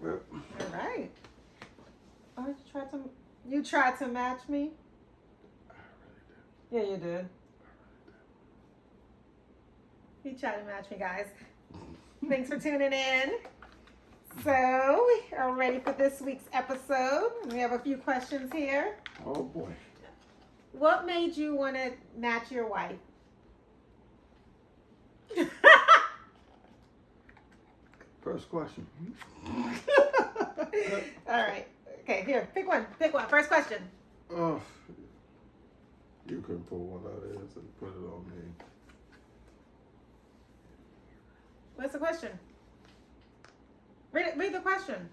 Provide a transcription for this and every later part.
All right. Oh, you tried to match me? Yeah, you did. You tried to match me, guys. Thanks for tuning in. So, we are ready for this week's episode. We have a few questions here. Oh boy. What made you want to match your wife? First question. All right. Okay, here, pick one. Pick one. First question. Oh, you couldn't pull one out of this and put it on me. What's the question? Read the question.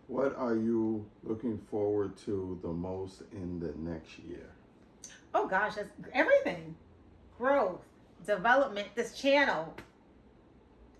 What are you looking forward to the most in the next year? Oh gosh, that's everything. Growth, development, this channel.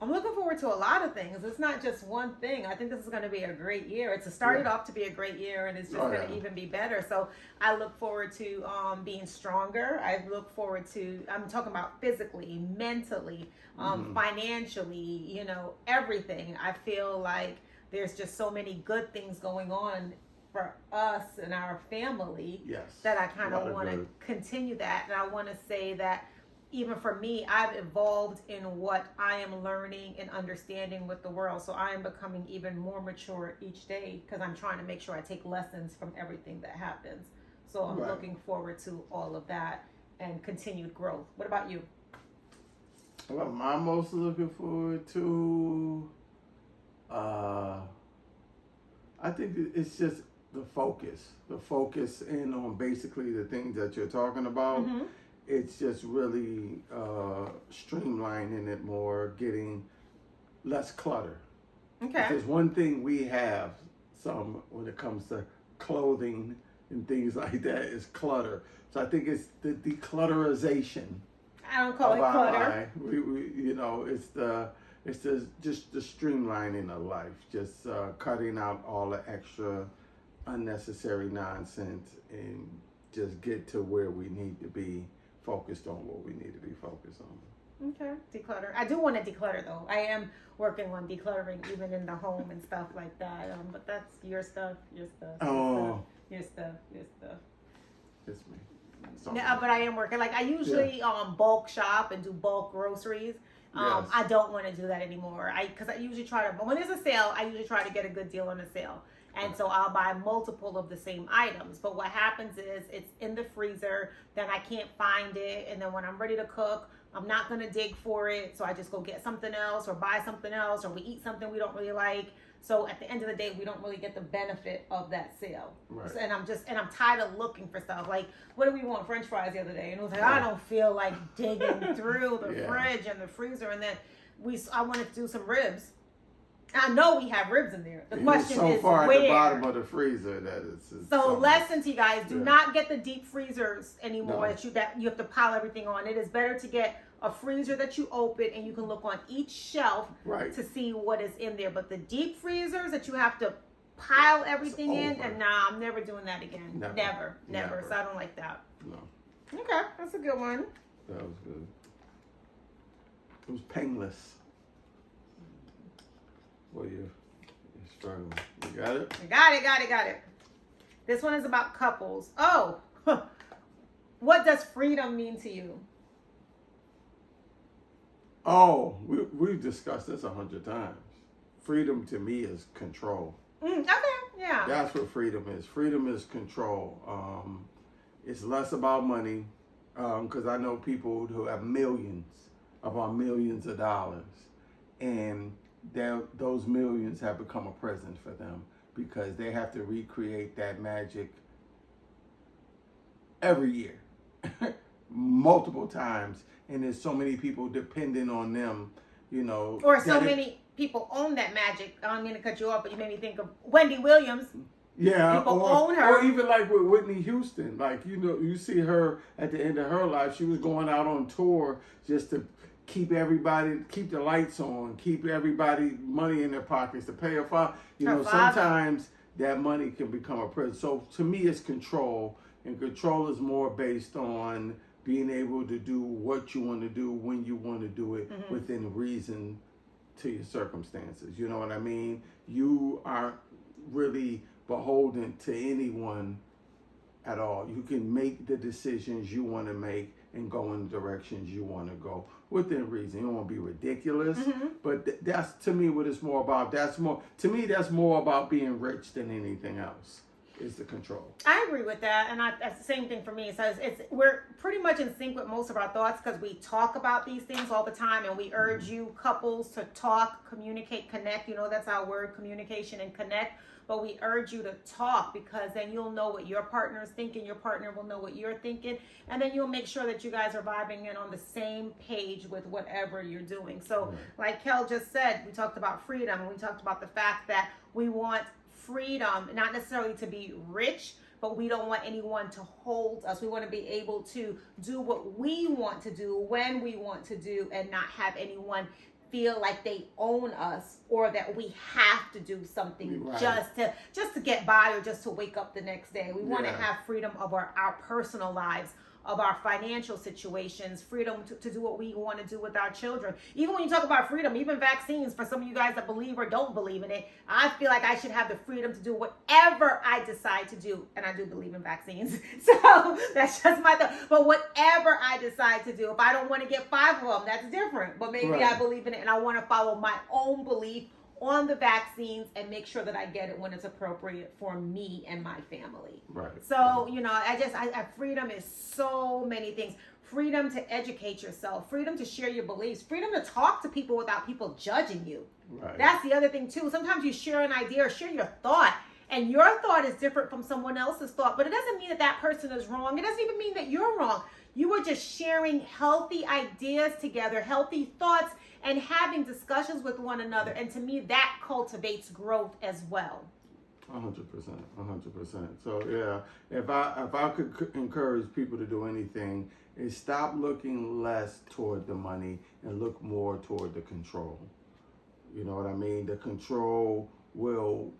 I'm looking forward to a lot of things. It's not just one thing. I think this is going to be a great year. It started off to be a great year, and it's just going to even be better. So I look forward to being stronger. I look forward to, I'm talking about physically, mentally, financially, everything. I feel like there's just so many good things going on for us and our family that I kind of want to continue that. And I want to say that even for me, I've evolved in what I am learning and understanding with the world. So I am becoming even more mature each day because I'm trying to make sure I take lessons from everything that happens. So I'm looking forward to all of that and continued growth. What about you? What am I most looking forward to? I think it's just the focus in on basically the things that you're talking about. Mm-hmm. It's just really streamlining it more, getting less clutter. Okay. If there's one thing we have when it comes to clothing and things like that is clutter. So I think it's the declutterization. I don't call it clutter. It's just the streamlining of life, just cutting out all the extra unnecessary nonsense and just get to where we need to be. Focused on what we need to be focused on. Okay, declutter. I do want to declutter though. I am working on decluttering even in the home and stuff like that. But that's your stuff. Your stuff. It's me. Yeah, but I am working. Like I usually bulk shop and do bulk groceries. I don't want to do that anymore. Because I usually try to. But when there's a sale, I usually try to get a good deal on a sale. And so I'll buy multiple of the same items. But what happens is it's in the freezer, then I can't find it. And then when I'm ready to cook, I'm not going to dig for it. So I just go get something else or buy something else or we eat something we don't really like. So at the end of the day, we don't really get the benefit of that sale. Right. So, and I'm tired of looking for stuff. Like, what do we want? French fries the other day. And it was like, I don't feel like digging through the fridge and the freezer. And then I wanted to do some ribs. I know we have ribs in there. The question so is far where? At the bottom of the freezer that it's so lesson to you guys: do not get the deep freezers anymore. No. That you have to pile everything on. It is better to get a freezer that you open and you can look on each shelf to see what is in there. But the deep freezers that you have to pile everything in, and I'm never doing that again. Never. So I don't like that. No. Okay, that's a good one. That was good. It was painless. Well, you're struggling. You got it? Got it. This one is about couples. Oh, what does freedom mean to you? Oh, we've discussed this 100 times. Freedom to me is control. Okay, yeah. That's what freedom is. Freedom is control. It's less about money, because I know people who have millions of dollars, and those millions have become a present for them because they have to recreate that magic every year, multiple times, and there's so many people depending on them, Or so many people own that magic. I don't mean to cut you off, but you made me think of Wendy Williams. Yeah, people own her. Or even like with Whitney Houston, like you see her at the end of her life, she was going out on tour just to keep the lights on, keep everybody money in their pockets to pay her father. Sometimes that money can become a prison. So to me, it's control, and control is more based on being able to do what you want to do when you want to do it within reason to your circumstances. You know what I mean? You aren't really beholden to anyone at all. You can make the decisions you want to make and go in the directions you want to go within reason. You don't want to be ridiculous, but that's to me what it's more about. That's more about being rich than anything else. Is the control. I agree with that, and that's the same thing for me. So we're pretty much in sync with most of our thoughts because we talk about these things all the time, and we urge you couples to talk, communicate, connect. You know, that's our word, communication and connect. But we urge you to talk because then you'll know what your partner is thinking. Your partner will know what you're thinking, and then you'll make sure that you guys are vibing in on the same page with whatever you're doing. So, like Kel just said, we talked about freedom, and we talked about the fact that we want freedom, not necessarily to be rich, but we don't want anyone to hold us. We want to be able to do what we want to do when we want to do and not have anyone feel like they own us or that we have to do something just to get by or just to wake up the next day. We want to have freedom of our personal lives, of our financial situations, freedom to do what we want to do with our children. Even when you talk about freedom, even vaccines, for some of you guys that believe or don't believe in it, I feel like I should have the freedom to do whatever I decide to do. And I do believe in vaccines. So that's just my thought. But whatever I decide to do, if I don't want to get 5 of them, that's different. But maybe I believe in it and I want to follow my own belief on the vaccines and make sure that I get it when it's appropriate for me and my family. Right. So, you know, freedom is so many things. Freedom to educate yourself, freedom to share your beliefs, freedom to talk to people without people judging you. Right. That's the other thing too. Sometimes you share an idea or share your thought and your thought is different from someone else's thought, but it doesn't mean that person is wrong. It doesn't even mean that you're wrong. You are just sharing healthy ideas together, healthy thoughts, and having discussions with one another. And to me, that cultivates growth as well. 100%. So yeah, if I could encourage people to do anything, is stop looking less toward the money and look more toward the control. You know what I mean? The control will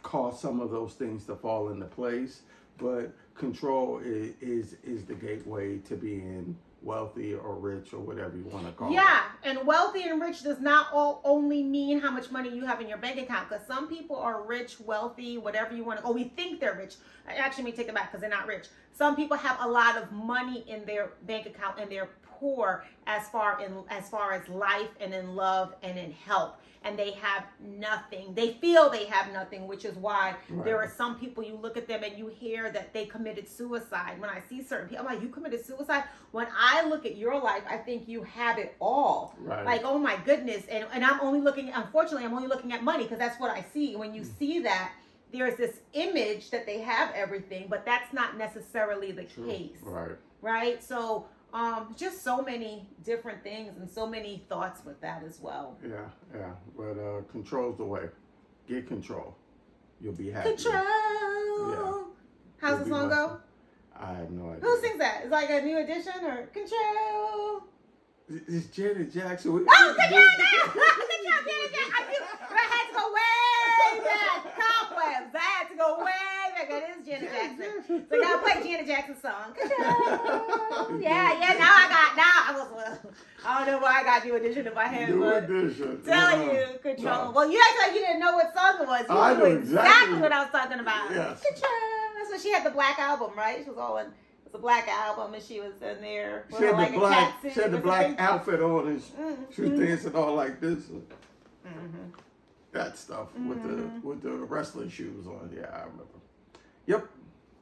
cause some of those things to fall into place, but control is the gateway to being wealthy or rich or whatever you want to call it. Yeah, and wealthy and rich does not only mean how much money you have in your bank account, because some people are rich, wealthy, whatever you want to, we think they're rich. Actually, let me take it back because they're not rich. Some people have a lot of money in their bank account and they're poor as far as life and in love and in health. And they have nothing. They feel they have nothing, which is why there are some people, you look at them and you hear that they committed suicide. When I see certain people, I'm like, you committed suicide? When I look at your life, I think you have it all. Right. Like, oh my goodness. And I'm only looking, unfortunately, I'm only looking at money because that's what I see. When you see that, there's this image that they have everything, but that's not necessarily the case. Right? So, just so many different things and so many thoughts with that as well. Yeah. But control's the way. Get control. You'll be happy. Control. Yeah. How's the song go? I have no idea. Who sings that? Is it like a new edition or Control? It's Janet Jackson. Oh, Control! Janet Jackson! I had to go way back. Cobwebs. I had to go way back. It is Janet Jackson. So now play Janet Jackson's song. Control. Yeah. I don't know why I got new edition in my head. New edition. Telling you, Control. No. Well, you act like you didn't know what song it was. You knew exactly what I was talking about. Yes. Control. That's when she had the black album, right? She was all in. It was a black album, and she was in there. She had the black outfit on, and she was dancing all like this. That stuff with the wrestling shoes on. Yeah, I remember. Yep.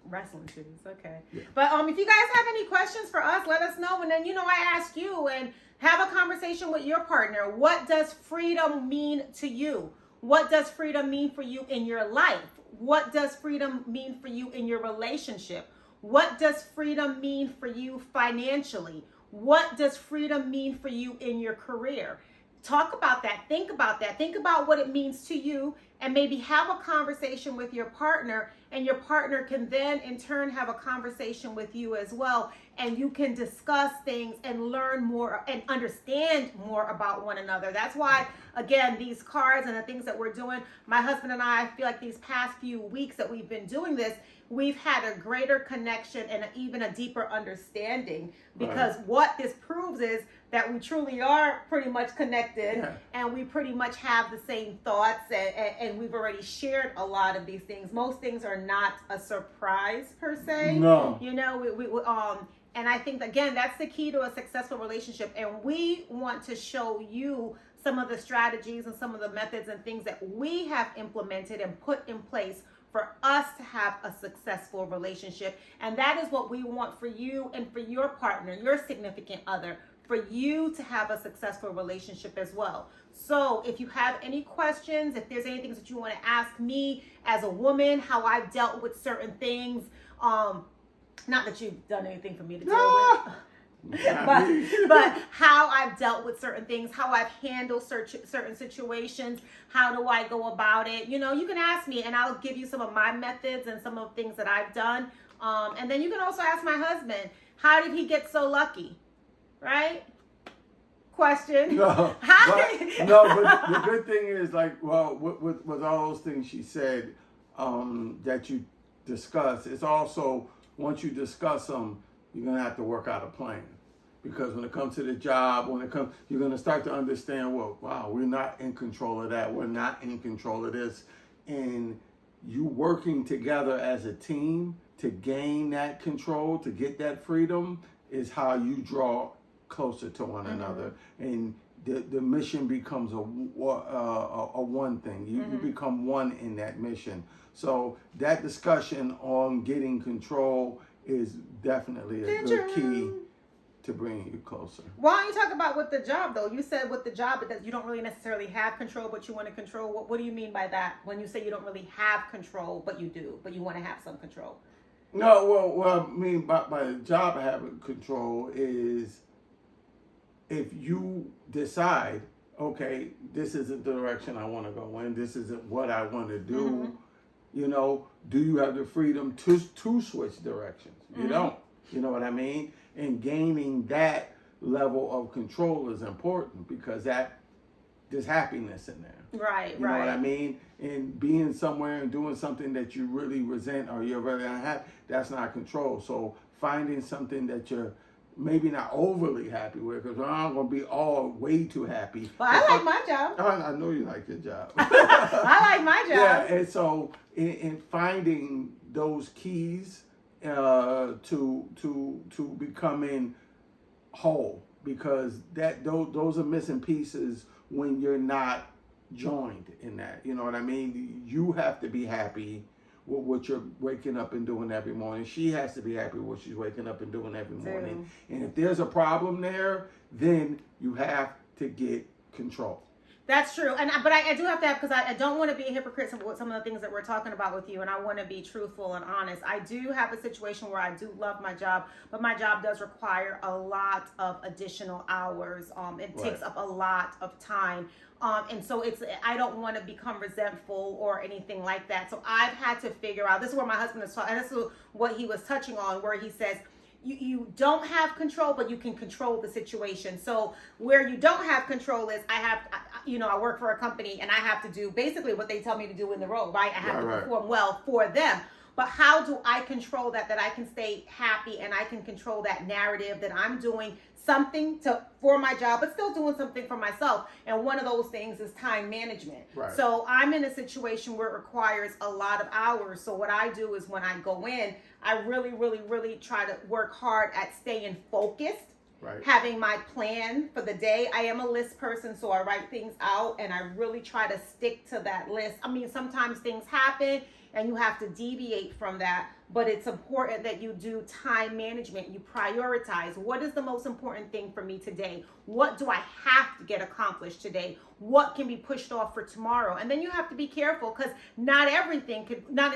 Wrestling shoes, okay. Yeah. But if you guys have any questions for us, let us know. And then, I ask you and have a conversation with your partner. What does freedom mean to you? What does freedom mean for you in your life? What does freedom mean for you in your relationship? What does freedom mean for you financially? What does freedom mean for you in your career? Talk about that. Think about that. Think about what it means to you and maybe have a conversation with your partner, and your partner can then in turn have a conversation with you as well, and you can discuss things and learn more and understand more about one another. That's why, again, these cards and the things that we're doing, my husband and I feel like these past few weeks that we've been doing this, we've had a greater connection and even a deeper understanding, because what this proves is that we truly are pretty much connected, and we pretty much have the same thoughts, and we've already shared a lot of these things. Most things are not a surprise per se. No. You know, and I think, again, that's the key to a successful relationship. And we want to show you some of the strategies and some of the methods and things that we have implemented and put in place for us to have a successful relationship. And that is what we want for you and for your partner, your significant other, for you to have a successful relationship as well. So if you have any questions, if there's anything that you want to ask me as a woman, how I've dealt with certain things, not that you've done anything for me to deal with, but how I've dealt with certain things, how I've handled certain situations, how do I go about it? You know, you can ask me and I'll give you some of my methods and some of the things that I've done. And then you can also ask my husband, how did he get so lucky? Right? Question. No, but the good thing is, like, well, with all those things she said that you discussed, it's also, once you discuss them, you're going to have to work out a plan. Because when it comes to the job, you're going to start to understand, well, wow, we're not in control of that. We're not in control of this. And you working together as a team to gain that control, to get that freedom, is how you draw closer to one another. And the mission becomes a one thing. You become one in that mission. So that discussion on getting control is definitely a good key to bringing you closer. Why don't you talk about with the job, though? You said with the job that you don't really necessarily have control, but you want to control. What do you mean by that? When you say you don't really have control, but you do, but you want to have some control? No, well, I mean by the job having control is if you decide, okay, this is the direction I want to go in, this is what I want to do, you know, do you have the freedom to switch directions? You don't. You know what I mean? And gaining that level of control is important, because there's happiness in there. Right, you know what I mean? And being somewhere and doing something that you really resent or you're really unhappy, that's not control. So finding something that you're maybe not overly happy with, because I'm going to be all way too happy. Well, I like my job. I know you like your job. I like my job. Yeah, and so in finding those keys to becoming whole, because those are missing pieces when you're not joined in that. You know what I mean? You have to be happy with what you're waking up and doing every morning. She has to be happy with what she's waking up and doing every morning. And if there's a problem there, then you have to get control. That's true. But I do have to have, because I don't want to be a hypocrite with some of the things that we're talking about with you, and I want to be truthful and honest. I do have a situation where I do love my job, but my job does require a lot of additional hours. It takes up a lot of time. And so I don't want to become resentful or anything like that. So I've had to figure out, this is where my husband is talking, and this is what he was touching on, where he says, you don't have control, but you can control the situation. So where you don't have control is I work for a company and I have to do basically what they tell me to do in the role, right? I have to perform well for them. But how do I control that I can stay happy and I can control that narrative that I'm doing something for my job, but still doing something for myself? And one of those things is time management. Right. So I'm in a situation where it requires a lot of hours. So what I do is when I go in, I really, really, really try to work hard at staying focused. Right. Having my plan for the day. I am a list person, so I write things out and I really try to stick to that list. I mean, sometimes things happen and you have to deviate from that, but it's important that you do time management. You prioritize. What is the most important thing for me today? What do I have to get accomplished today? What can be pushed off for tomorrow? And then you have to be careful, because not everything not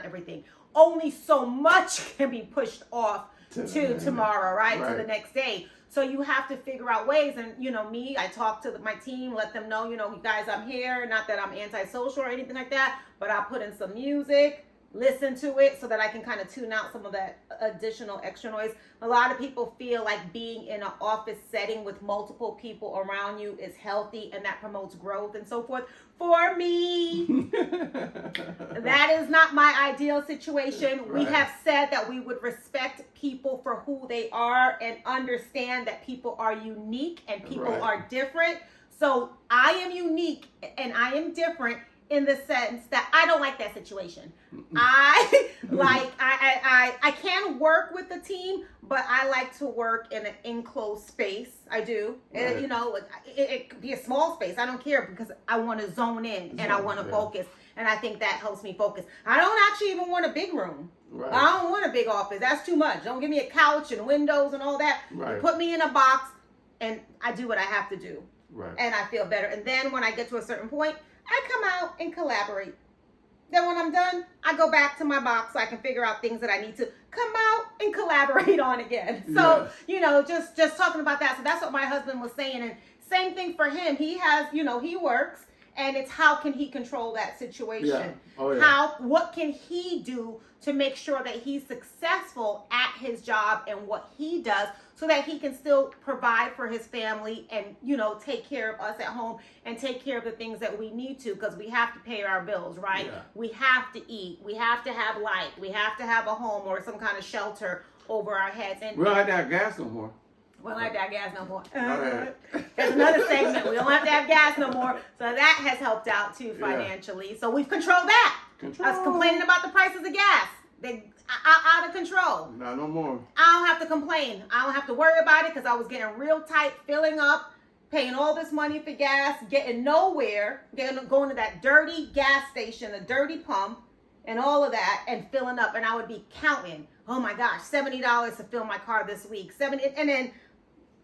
everything. Only so much can be pushed off to tomorrow, right? To the next day. So you have to figure out ways. And, you know, me, I talk to my team, let them know, you know, guys, I'm here. Not that I'm antisocial or anything like that, but I put in some music, listen to it so that I can kind of tune out some of that additional extra noise. A lot of people feel like being in an office setting with multiple people around you is healthy and that promotes growth and so forth. For me, that is not my ideal situation. Right. We have said that we would respect people for who they are and understand that people are unique and people Right. are different. So I am unique and I am different in the sense that I don't like that situation. I can work with the team, but I like to work in an enclosed space. I do. Right. You know, it could be a small space. I don't care because I want to zone in and I want to focus. And I think that helps me focus. I don't actually even want a big room. Right. I don't want a big office. That's too much. Don't give me a couch and windows and all that. Right. You put me in a box and I do what I have to do. Right. And I feel better. And then when I get to a certain point, I come out and collaborate. Then when I'm done, I go back to my box so I can figure out things that I need to come out and collaborate on again. So, Yes. you know, just talking about that. So that's what my husband was saying. And same thing for him. He has, you know, he works and it's how can he control that situation? Yeah. Oh, yeah. What can he do to make sure that he's successful at his job and what he does so that he can still provide for his family and, you know, take care of us at home and take care of the things that we need to because we have to pay our bills, right? Yeah. We have to eat. We have to have light. We have to have a home or some kind of shelter over our heads. And We don't have to have gas no more. we don't have to have gas no more. Right. There's another segment. We don't have to have gas no more. So that has helped out too Yeah. financially. So we've controlled that. Control. I was complaining about the prices of gas. They out of control. No more. I don't have to complain. I don't have to worry about it because I was getting real tight, filling up, paying all this money for gas, getting nowhere, going to that dirty gas station, the dirty pump, and all of that, and filling up. And I would be counting. Oh my gosh, $70 to fill my car this week. And then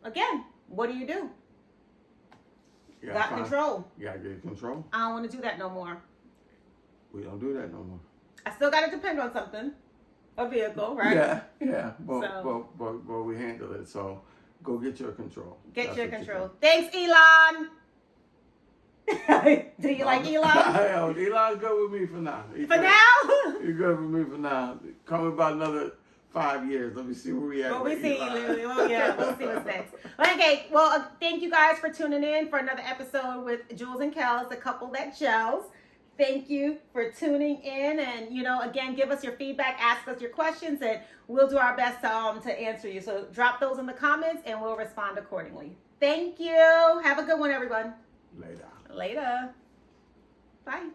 again, what do? You Got control. You gotta get control. I don't want to do that no more. We don't do that no more. I still got to depend on something, a vehicle, right? Yeah. But So- but we handle it. So go get your control. Get That's your what you control. do. Thanks, Elon. Do you like Elon? Elon's good with me for now. For now? He's good with me for now. Come about another 5 years. Let me see where we at. Well, we with see. Elon. Yeah, we'll see what's next. Okay, well, thank you guys for tuning in for another episode with Jules and Kels, the couple that gels. Thank you for tuning in, and you know, again, give us your feedback, ask us your questions, and we'll do our best to answer you. So drop those in the comments, and we'll respond accordingly. Thank you. Have a good one, everyone. Later. Later. Bye.